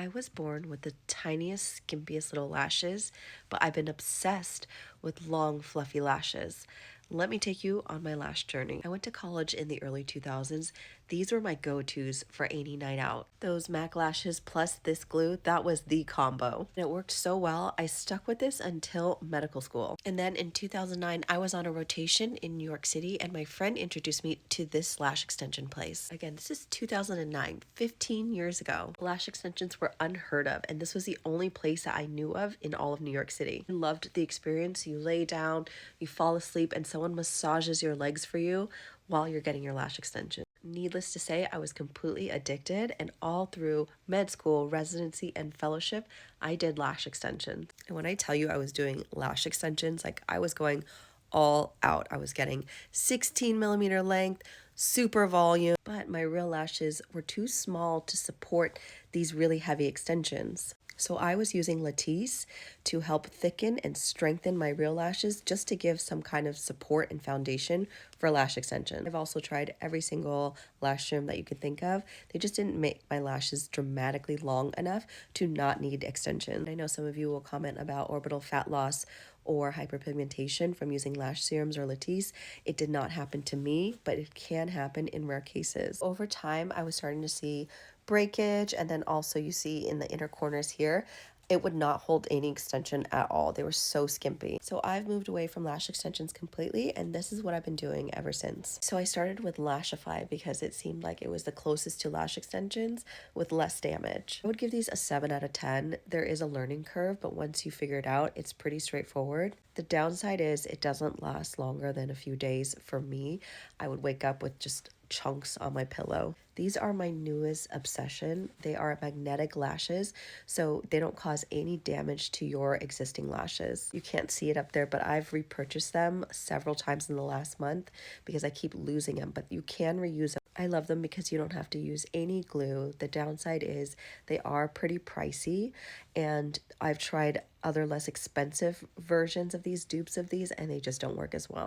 I was born with the tiniest, skimpiest little lashes, but I've been obsessed with long, fluffy lashes. Let me take you on my lash journey. I went to college in the early 2000s. These were my go-tos for any night out. Those MAC lashes plus this glue, that was the combo. And it worked so well, I stuck with this until medical school. And then in 2009, I was on a rotation in New York City and my friend introduced me to this lash extension place. Again, this is 2009, 15 years ago. Lash extensions were unheard of, and this was the only place that I knew of in all of New York City. I loved the experience. You lay down, you fall asleep, and someone massages your legs for you while you're getting your lash extension. Needless to say, I was completely addicted, and all through med school, residency, and fellowship, I did lash extensions. And when I tell you I was doing lash extensions, like I was going all out. I was getting 16mm length, super volume, but my real lashes were too small to support these really heavy extensions. So I was using Latisse to help thicken and strengthen my real lashes just to give some kind of support and foundation for lash extension. I've also tried every single lash trim that you could think of. They just didn't make my lashes dramatically long enough to not need extension. I know some of you will comment about orbital fat loss or hyperpigmentation from using lash serums or Latisse. It did not happen to me, but it can happen in rare cases. Over time, I was starting to see breakage, and then also you see in the inner corners here, it would not hold any extension at all. They were so skimpy. So I've moved away from lash extensions completely, and this is what I've been doing ever since. So I started with Lashify because it seemed like it was the closest to lash extensions with less damage. I would give these a 7 out of 10. There is a learning curve, but once you figure it out, it's pretty straightforward. The downside is it doesn't last longer than a few days for me. I would wake up with just chunks on my pillow. These are my newest obsession. They are magnetic lashes, so they don't cause any damage to your existing lashes. You can't see it up there, but I've repurchased them several times in the last month because I keep losing them, but you can reuse them. I love them because you don't have to use any glue. The downside is they are pretty pricey, and I've tried other less expensive versions of these, dupes of these, and they just don't work as well.